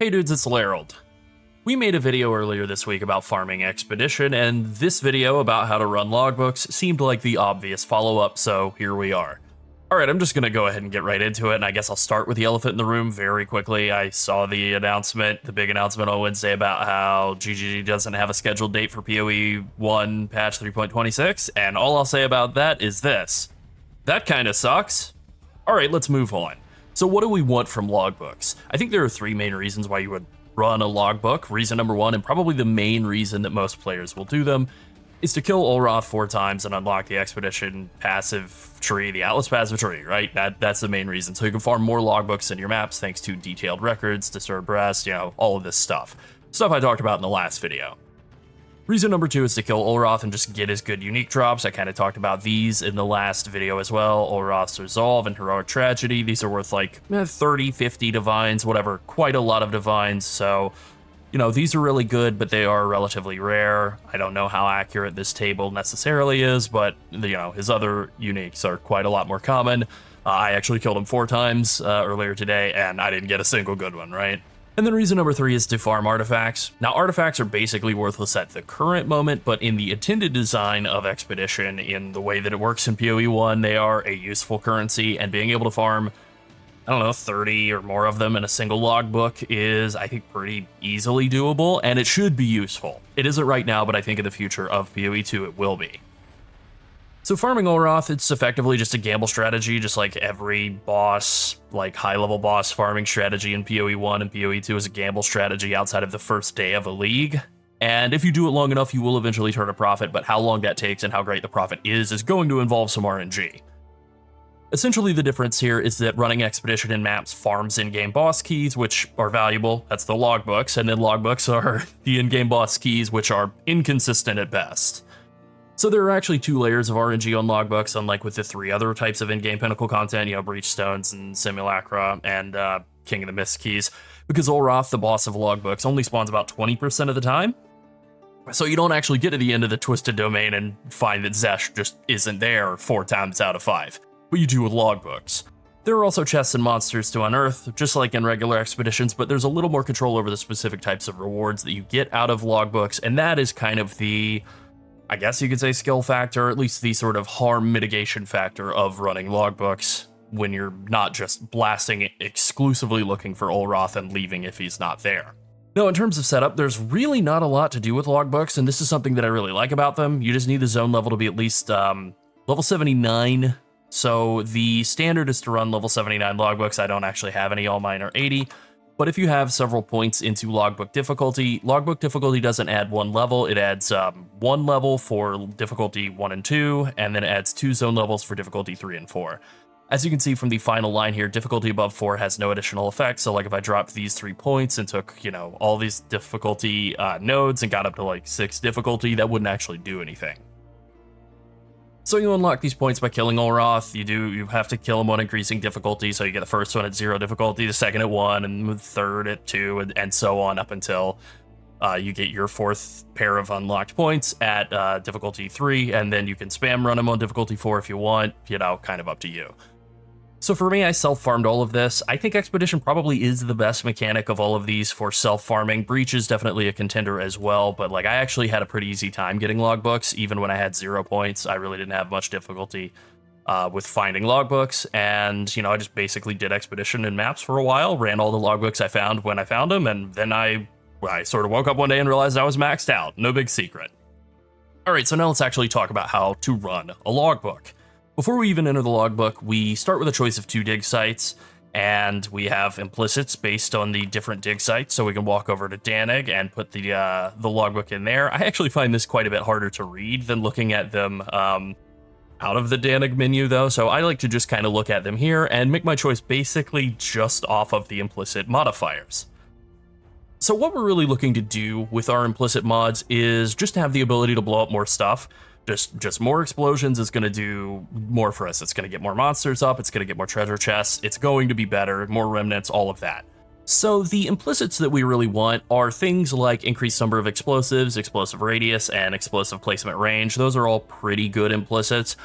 Hey dudes, it's Lerald. We made a video earlier this week about farming Expedition, and this video about how to run logbooks seemed like the obvious follow-up, so here we are. Alright, I'm just gonna go ahead and get right into it, and I guess I'll start with the elephant in the room very quickly. I saw the announcement, the big announcement on Wednesday about how GGG doesn't have a scheduled date for PoE 1 patch 3.26, and all I'll say about that is this. That kinda sucks. Alright, let's move on. So what do we want from logbooks? I think there are three main reasons why you would run a logbook. Reason number one, and probably the main reason that most players will do them, is to kill Olroth 4 times and unlock the Expedition passive tree, the Atlas passive tree, right? That's the main reason. So you can farm more logbooks in your maps thanks to detailed records, disturbed rest, all of this stuff. Stuff I talked about in the last video. Reason number two is to kill Olroth and just get his good unique drops. I kind of talked about these in the last video as well. Olroth's Resolve and Heroic Tragedy. These are worth like 30, 50 divines, whatever. Quite a lot of divines. So, these are really good, but they are relatively rare. I don't know how accurate this table necessarily is, but, his other uniques are quite a lot more common. I actually killed him 4 times earlier today, and I didn't get a single good one, right? And then reason number 3 is to farm artifacts. Now, artifacts are basically worthless at the current moment, but in the intended design of Expedition, in the way that it works in PoE 1, they are a useful currency, and being able to farm, 30 or more of them in a single logbook is, I think, pretty easily doable, and it should be useful. It isn't right now, but I think in the future of PoE 2 it will be. So farming Olroth, it's effectively just a gamble strategy, just like every boss, like high-level boss farming strategy in PoE 1 and PoE 2 is a gamble strategy outside of the first day of a league. And if you do it long enough, you will eventually turn a profit, but how long that takes and how great the profit is going to involve some RNG. Essentially, the difference here is that running Expedition in maps farms in-game boss keys, which are valuable. That's the logbooks, and then logbooks are the in-game boss keys, which are inconsistent at best. So there are actually 2 layers of RNG on logbooks, unlike with the 3 other types of in-game pinnacle content, Breachstones and Simulacra and King of the Mist keys, because Olroth, the boss of logbooks, only spawns about 20% of the time. So you don't actually get to the end of the Twisted Domain and find that Zesh just isn't there 4 times out of 5, but you do with logbooks. There are also chests and monsters to unearth, just like in regular expeditions, but there's a little more control over the specific types of rewards that you get out of logbooks, and that is kind of the, I guess you could say, skill factor, or at least the sort of harm mitigation factor of running logbooks when you're not just blasting it exclusively looking for Olroth and leaving if he's not there. Now, in terms of setup, there's really not a lot to do with logbooks, and this is something that I really like about them. You just need the zone level to be at least level 79. So the standard is to run level 79 logbooks. I don't actually have any, all mine are 80. But if you have several points into logbook difficulty doesn't add 1 level, it adds 1 level for difficulty 1 and 2, and then it adds 2 zone levels for difficulty 3 and 4. As you can see from the final line here, difficulty above 4 has no additional effects, so like if I dropped these 3 points and took, all these difficulty nodes and got up to like 6 difficulty, that wouldn't actually do anything. So you unlock these points by killing Olroth. You have to kill him on increasing difficulty, so you get the first one at 0 difficulty, the second at 1, and the third at 2, and so on up until you get your 4th pair of unlocked points at difficulty 3, and then you can spam run him on difficulty 4 if you want, kind of up to you. So for me, I self-farmed all of this. I think Expedition probably is the best mechanic of all of these for self-farming. Breach is definitely a contender as well, but I actually had a pretty easy time getting logbooks, even when I had 0 points. I really didn't have much difficulty with finding logbooks, and I just basically did Expedition in maps for a while, ran all the logbooks I found when I found them, and then I sort of woke up one day and realized I was maxed out. No big secret. Alright, so now let's actually talk about how to run a logbook. Before we even enter the logbook, we start with a choice of 2 dig sites, and we have implicits based on the different dig sites, so we can walk over to Danig and put the logbook in there. I actually find this quite a bit harder to read than looking at them out of the Danig menu, though, so I like to just kind of look at them here and make my choice basically just off of the implicit modifiers. So what we're really looking to do with our implicit mods is just have the ability to blow up more stuff. Just more explosions is going to do more for us. It's going to get more monsters up, it's going to get more treasure chests, it's going to be better, more remnants, all of that. So the implicits that we really want are things like increased number of explosives, explosive radius, and explosive placement range. Those are all pretty good implicits.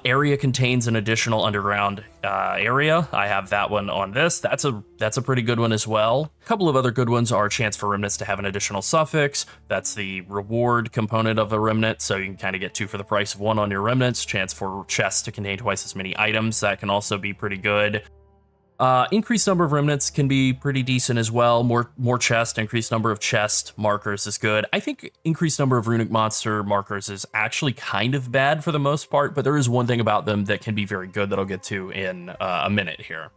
Area contains an additional underground area. I have that one on this. That's a pretty good one as well. A couple of other good ones are chance for remnants to have an additional suffix. That's the reward component of a remnant, so you can kind of get 2 for the price of 1 on your remnants. Chance for chests to contain twice as many items. That can also be pretty good. Increased number of remnants can be pretty decent as well. More chest, increased number of chest markers is good. I think increased number of runic monster markers is actually kind of bad for the most part, but there is one thing about them that can be very good that I'll get to in a minute here.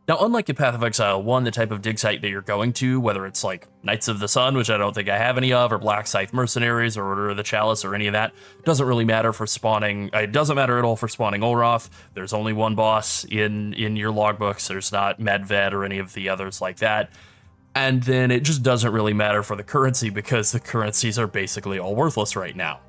Now, unlike in Path of Exile 1, the type of dig site that you're going to, whether it's like Knights of the Sun, which I don't think I have any of, or Black Scythe Mercenaries, or Order of the Chalice, or any of that, doesn't really matter for spawning. It doesn't matter at all for spawning Olroth. There's only one boss in your logbooks. There's not Medved or any of the others like that. And then it just doesn't really matter for the currency because the currencies are basically all worthless right now.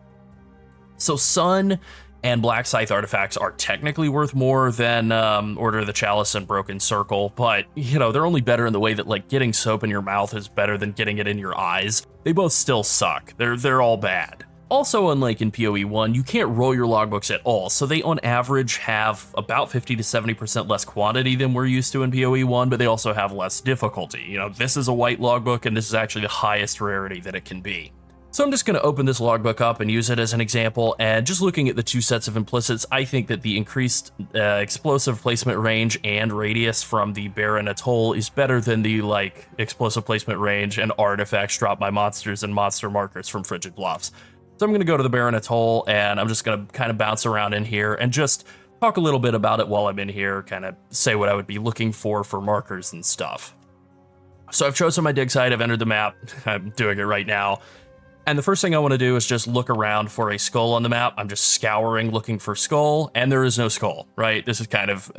So Sun and Black Scythe artifacts are technically worth more than Order of the Chalice and Broken Circle, but, you know, they're only better in the way that, like, getting soap in your mouth is better than getting it in your eyes. They both still suck. They're all bad. Also, unlike in PoE 1, you can't roll your logbooks at all, so they on average have about 50 to 70% less quantity than we're used to in PoE 1, but they also have less difficulty. You know, this is a white logbook, and this is actually the highest rarity that it can be. So I'm just going to open this logbook up and use it as an example, and just looking at the 2 sets of implicits, I think that the increased explosive placement range and radius from the Barren Atoll is better than the, like, explosive placement range and artifacts dropped by monsters and monster markers from Frigid Bluffs. So I'm going to go to the Barren Atoll, and I'm just going to kind of bounce around in here and just talk a little bit about it while I'm in here, kind of say what I would be looking for markers and stuff. So I've chosen my dig site, I've entered the map, I'm doing it right now. And the first thing I want to do is just look around for a skull on the map. I'm just scouring looking for skull, and there is no skull, right? This is kind of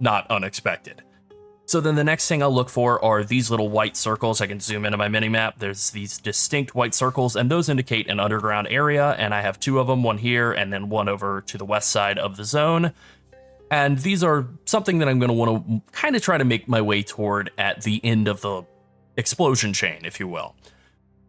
not unexpected. So then the next thing I'll look for are these little white circles. I can zoom into my mini-map. There's these distinct white circles, and those indicate an underground area, and I have 2 of them, one here and then one over to the west side of the zone. And these are something that I'm going to want to kind of try to make my way toward at the end of the explosion chain, if you will.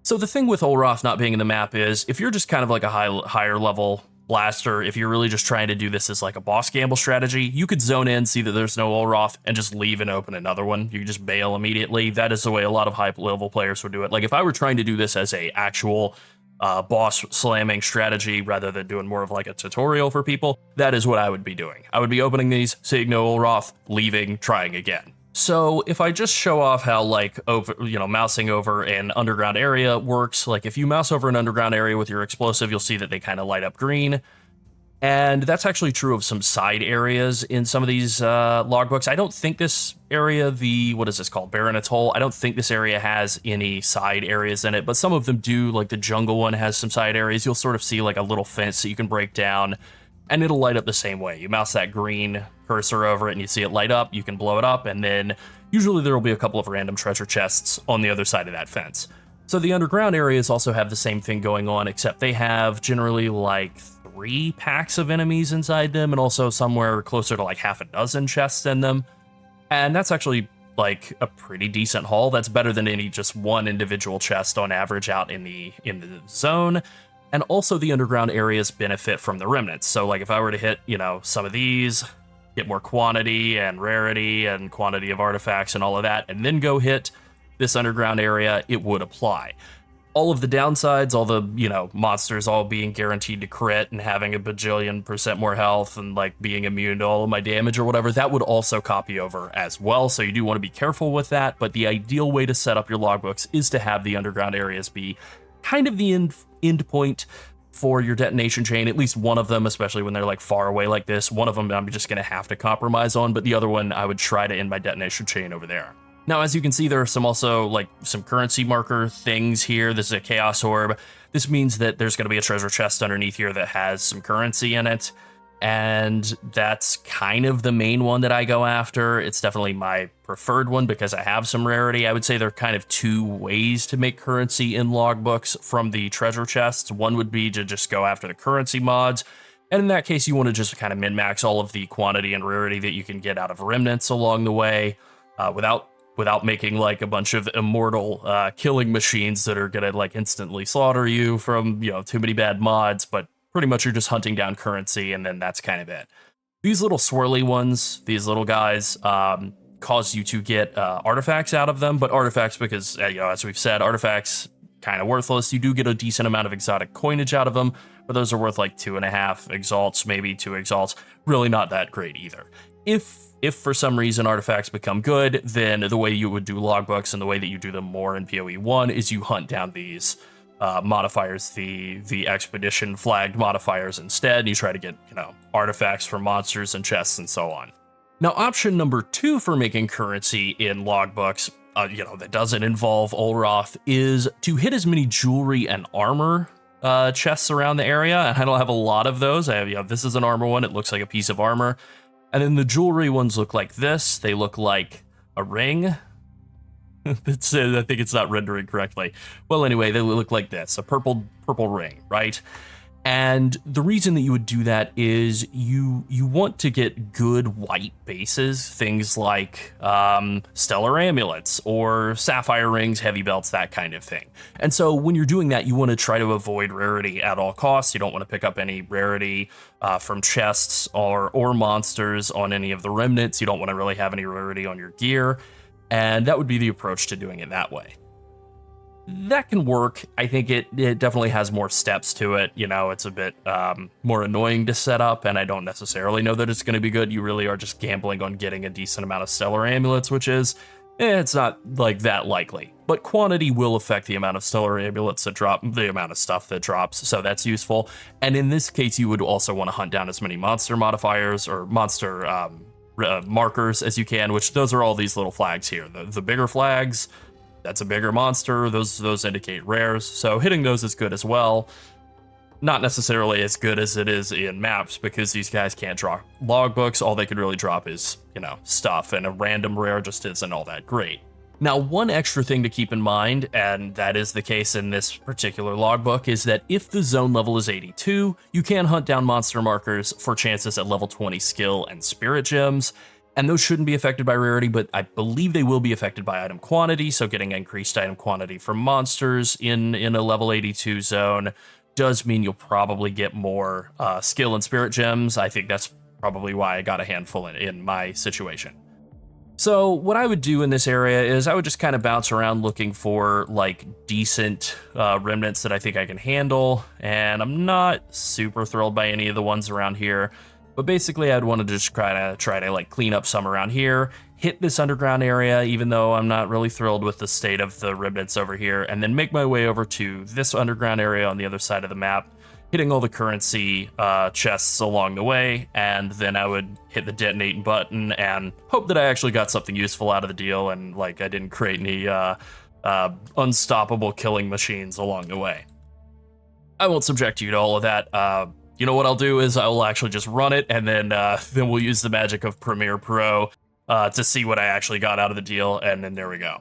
So the thing with Olroth not being in the map is, if you're just kind of like a higher level blaster, if you're really just trying to do this as like a boss gamble strategy, you could zone in, see that there's no Olroth, and just leave and open another one. You just bail immediately. That is the way a lot of high level players would do it. Like if I were trying to do this as a actual boss slamming strategy rather than doing more of like a tutorial for people, that is what I would be doing. I would be opening these, seeing no Olroth, leaving, trying again. So if I just show off how, like, mousing over an underground area works, like if you mouse over an underground area with your explosive, you'll see that they kind of light up green. And that's actually true of some side areas in some of these logbooks. I don't think this area, what is this called? Barren Atoll. I don't think this area has any side areas in it, but some of them do. Like the jungle one has some side areas. You'll sort of see like a little fence that you can break down, and it'll light up the same way. You mouse that green cursor over it and you see it light up, you can blow it up, and then usually there will be a couple of random treasure chests on the other side of that fence. So the underground areas also have the same thing going on, except they have generally like 3 packs of enemies inside them, and also somewhere closer to like half a dozen chests in them. And that's actually like a pretty decent haul. That's better than any just one individual chest on average out in the zone. And also the underground areas benefit from the remnants. So like if I were to hit, some of these, get more quantity and rarity and quantity of artifacts and all of that, and then go hit this underground area, it would apply. All of the downsides, all the, monsters all being guaranteed to crit and having a bajillion% more health and like being immune to all of my damage or whatever, that would also copy over as well. So you do want to be careful with that. But the ideal way to set up your logbooks is to have the underground areas be kind of the end point for your detonation chain, at least one of them, especially when they're like far away like this. One of them I'm just going to have to compromise on, but the other one I would try to end my detonation chain over there. Now, as you can see, there are some currency marker things here. This is a Chaos Orb. This means that there's going to be a treasure chest underneath here that has some currency in it. And that's kind of the main one that I go after. It's definitely my preferred one because I have some rarity. I would say there are kind of 2 ways to make currency in logbooks from the treasure chests. One would be to just go after the currency mods. And in that case, you want to just kind of min-max all of the quantity and rarity that you can get out of remnants along the way without making like a bunch of immortal killing machines that are going to like instantly slaughter you from, too many bad mods, but pretty much you're just hunting down currency, and then that's kind of it. These little swirly ones, these little guys, cause you to get artifacts out of them, but artifacts because, as we've said, artifacts kind of worthless. You do get a decent amount of exotic coinage out of them, but those are worth like 2.5 exalts, maybe 2 exalts. Really not that great either. If for some reason artifacts become good, then the way you would do logbooks and the way that you do them more in PoE 1 is you hunt down these modifiers, the expedition flagged modifiers instead, and you try to get, artifacts from monsters and chests and so on. Now, option number 2 for making currency in logbooks, that doesn't involve Olroth, is to hit as many jewelry and armor chests around the area. And I don't have a lot of those. I have, this is an armor one. It looks like a piece of armor. And then the jewelry ones look like this. They look like a ring. I think it's not rendering correctly. Well, anyway, they look like this, a purple ring, right? And the reason that you would do that is you want to get good white bases, things like stellar amulets or sapphire rings, heavy belts, that kind of thing. And so when you're doing that, you want to try to avoid rarity at all costs. You don't want to pick up any rarity from chests or monsters on any of the remnants. You don't want to really have any rarity on your gear. And that would be the approach to doing it that way. That can work. I think it definitely has more steps to it. It's a bit more annoying to set up, and I don't necessarily know that it's going to be good. You really are just gambling on getting a decent amount of stellar amulets, which is, it's not like that likely. But quantity will affect the amount of stellar amulets that drop, the amount of stuff that drops, so that's useful. And in this case, you would also want to hunt down as many monster modifiers or monster markers as you can, which those are all these little flags here. The bigger flags, that's a bigger monster. Those indicate rares. So hitting those is good as well. Not necessarily as good as it is in maps because these guys can't drop logbooks. All they could really drop is, stuff, and a random rare just isn't all that great. Now, one extra thing to keep in mind, and that is the case in this particular logbook, is that if the zone level is 82, you can hunt down monster markers for chances at level 20 skill and spirit gems. And those shouldn't be affected by rarity, but I believe they will be affected by item quantity. So getting increased item quantity from monsters in a level 82 zone does mean you'll probably get more skill and spirit gems. I think that's probably why I got a handful in my situation. So what I would do in this area is I would just kind of bounce around looking for like decent remnants that I think I can handle. And I'm not super thrilled by any of the ones around here. But basically, I'd want to just try to like clean up some around here, hit this underground area, even though I'm not really thrilled with the state of the remnants over here, and then make my way over to this underground area on the other side of the map, hitting all the currency chests along the way, and then I would hit the detonate button and hope that I actually got something useful out of the deal, and like I didn't create any unstoppable killing machines along the way. I won't subject you to all of that. You know what I'll do is I will actually just run it, and then we'll use the magic of Premiere Pro to see what I actually got out of the deal, and then there we go.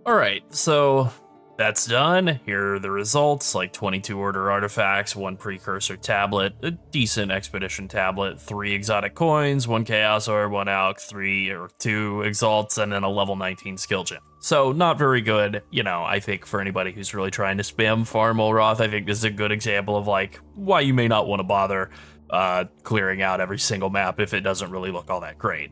All right, so that's done. Here are the results, like 22 order artifacts, 1 precursor tablet, a decent expedition tablet, 3 exotic coins, 1 chaos orb, 1 alch, 2 exalts, and then a level 19 skill gem. So not very good, I think for anybody who's really trying to spam farm Olroth, I think this is a good example of like why you may not want to bother clearing out every single map if it doesn't really look all that great.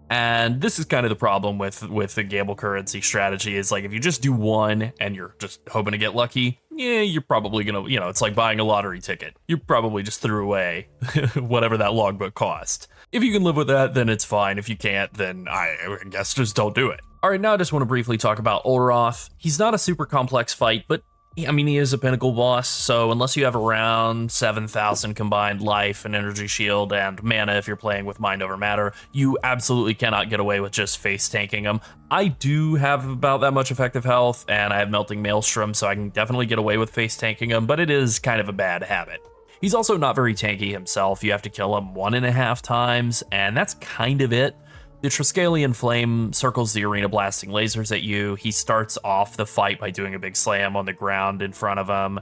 And this is kind of the problem with the gamble currency strategy is like if you just do one and you're just hoping to get lucky, you're probably gonna, it's like buying a lottery ticket. You probably just threw away whatever that logbook cost. If you can live with that, then it's fine. If you can't, then I guess just don't do it. All right, now I just want to briefly talk about Olroth. He's not a super complex fight, but he is a pinnacle boss, so unless you have around 7,000 combined life and energy shield and mana if you're playing with mind over matter, you absolutely cannot get away with just face tanking him. I do have about that much effective health, and I have melting maelstrom, so I can definitely get away with face tanking him, but it is kind of a bad habit. He's also not very tanky himself. You have to kill him 1.5 times, and that's kind of it. The Triskelion Flame circles the arena blasting lasers at you. He starts off the fight by doing a big slam on the ground in front of him.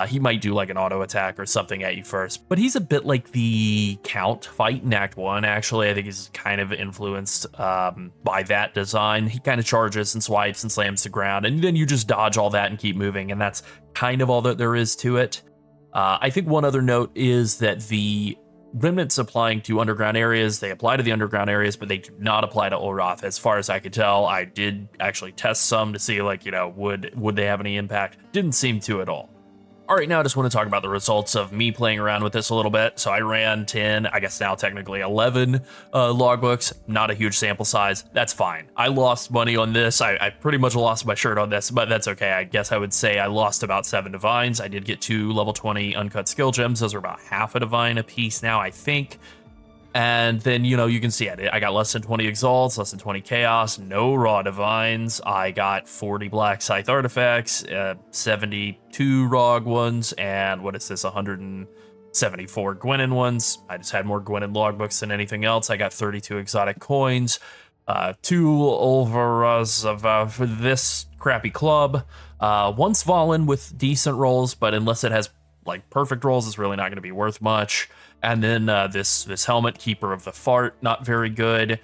He might do like an auto attack or something at you first, but he's a bit like the Count fight in Act 1, actually. I think he's kind of influenced by that design. He kind of charges and swipes and slams the ground, and then you just dodge all that and keep moving, and that's kind of all that there is to it. I think one other note is that the remnants applying to underground areas, they apply to the underground areas, but they do not apply to Olroth. As far as I could tell, I did actually test some to see, like, would they have any impact? Didn't seem to at all. All right, now I just want to talk about the results of me playing around with this a little bit. So I ran 10, I guess now technically 11 logbooks, not a huge sample size. That's fine. I lost money on this. I pretty much lost my shirt on this, but that's okay. I guess I would say I lost about 7 divines. I did get 2 level 20 uncut skill gems. Those are about half a divine a piece now, I think. And then, you can see it. I got less than 20 exalts, less than 20 chaos, no raw divines. I got 40 black scythe artifacts, 72 rog ones, and what is this, 174 Gwenin ones. I just had more Gwenin logbooks than anything else. I got 32 exotic coins, 2 Olroths for this crappy club, 1 Svalin with decent rolls, but unless it has like perfect rolls, it's really not going to be worth much. And then this helmet, Keeper of the Fart, not very good.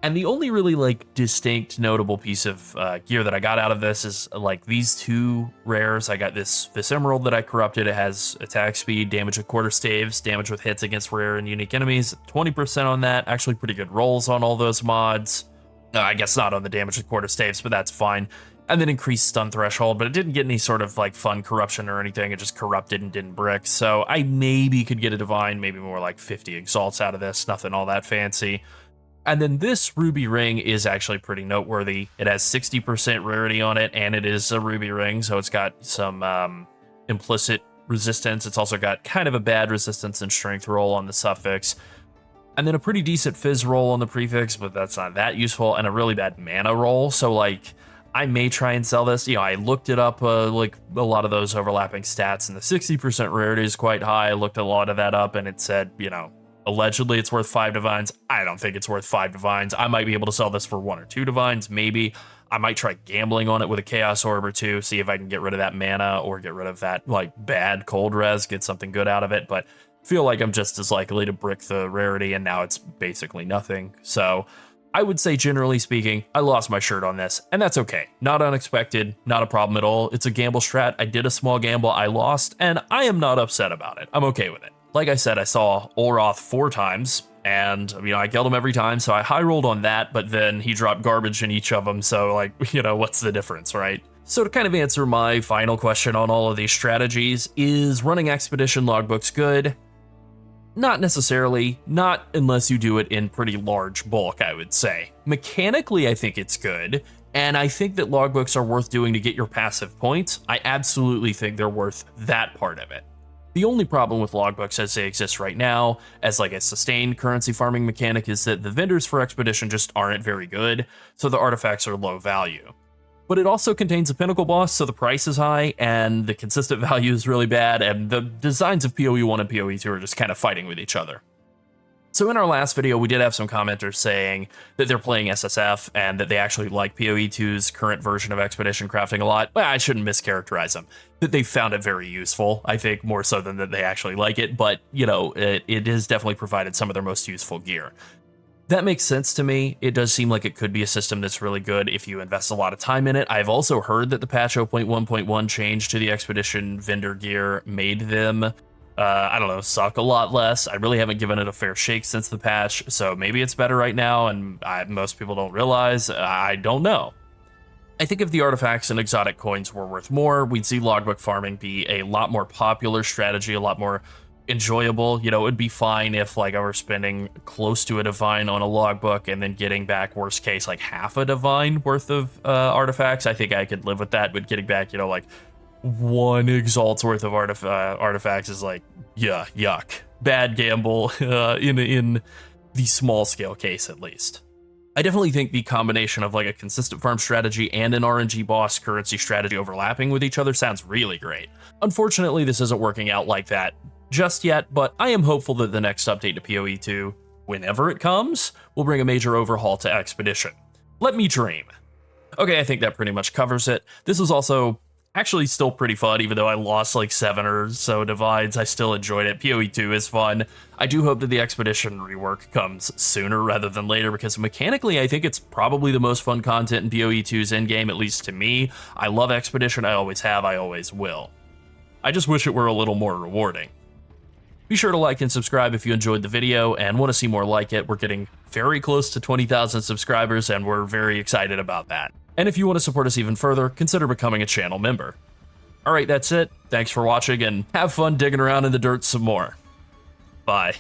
And the only really like distinct notable piece of gear that I got out of this is like these 2 rares. I got this emerald that I corrupted. It has attack speed, damage with quarter staves, damage with hits against rare and unique enemies, 20% on that. Actually pretty good rolls on all those mods. I guess not on the damage with quarter staves, but that's fine. And then increased stun threshold, but it didn't get any sort of like fun corruption or anything. It just corrupted and didn't brick. So I maybe could get a divine, maybe more like 50 exalts out of this. Nothing all that fancy. And then this ruby ring is actually pretty noteworthy. It has 60% rarity on it, and it is a ruby ring, so it's got some implicit resistance. It's also got kind of a bad resistance and strength roll on the suffix. And then a pretty decent fizz roll on the prefix, but that's not that useful, and a really bad mana roll. So like, I may try and sell this. I looked it up, like a lot of those overlapping stats, and the 60% rarity is quite high. I looked a lot of that up, and it said, allegedly it's worth 5 divines. I don't think it's worth 5 divines. I might be able to sell this for 1 or 2 divines, maybe. I might try gambling on it with a Chaos Orb or 2, see if I can get rid of that mana or get rid of that like bad cold res, get something good out of it, but feel like I'm just as likely to brick the rarity, and now it's basically nothing. So I would say, generally speaking, I lost my shirt on this, and that's okay. Not unexpected, not a problem at all. It's a gamble strat. I did a small gamble, I lost, and I am not upset about it. I'm okay with it. Like I said, I saw Olroth 4 times, and I killed him every time, so I high rolled on that, but then he dropped garbage in each of them, so like, what's the difference, right? So to kind of answer my final question on all of these strategies, is running Expedition logbooks good? Not necessarily, not unless you do it in pretty large bulk, I would say. Mechanically, I think it's good, and I think that logbooks are worth doing to get your passive points. I absolutely think they're worth that part of it. The only problem with logbooks as they exist right now, as like a sustained currency farming mechanic, is that the vendors for Expedition just aren't very good, so the artifacts are low value. But it also contains a pinnacle boss, so the price is high, and the consistent value is really bad, and the designs of PoE 1 and PoE 2 are just kind of fighting with each other. So in our last video, we did have some commenters saying that they're playing SSF, and that they actually like PoE 2's current version of Expedition crafting a lot. Well, I shouldn't mischaracterize them. That they found it very useful, I think, more so than that they actually like it, but, it has definitely provided some of their most useful gear. That makes sense to me. It does seem like it could be a system that's really good if you invest a lot of time in it. I've also heard that the patch 0.1.1 change to the Expedition vendor gear made them, suck a lot less. I really haven't given it a fair shake since the patch, so maybe it's better right now, and most people don't realize. I don't know. I think if the artifacts and exotic coins were worth more, we'd see logbook farming be a lot more popular strategy, a lot more enjoyable. It'd be fine if like I were spending close to a divine on a logbook and then getting back, worst case, like half a divine worth of artifacts. I think I could live with that, but getting back, like 1 exalt's worth of artifacts is like, yeah, yuck. Bad gamble in the small scale case, at least. I definitely think the combination of like a consistent farm strategy and an RNG boss currency strategy overlapping with each other sounds really great. Unfortunately, this isn't working out like that just yet, but I am hopeful that the next update to PoE 2 whenever it comes, will bring a major overhaul to Expedition. Let me dream. Okay, I think that pretty much covers it. This was also actually still pretty fun, even though I lost like 7 or so divides. I still enjoyed it. PoE 2 is fun. I do hope that the Expedition rework comes sooner rather than later, because mechanically I think it's probably the most fun content in PoE 2's endgame, at least to me. I love Expedition, I always have, I always will. I just wish it were a little more rewarding. Be sure to like and subscribe if you enjoyed the video and want to see more like it. We're getting very close to 20,000 subscribers and we're very excited about that. And if you want to support us even further, consider becoming a channel member. Alright, that's it. Thanks for watching and have fun digging around in the dirt some more. Bye.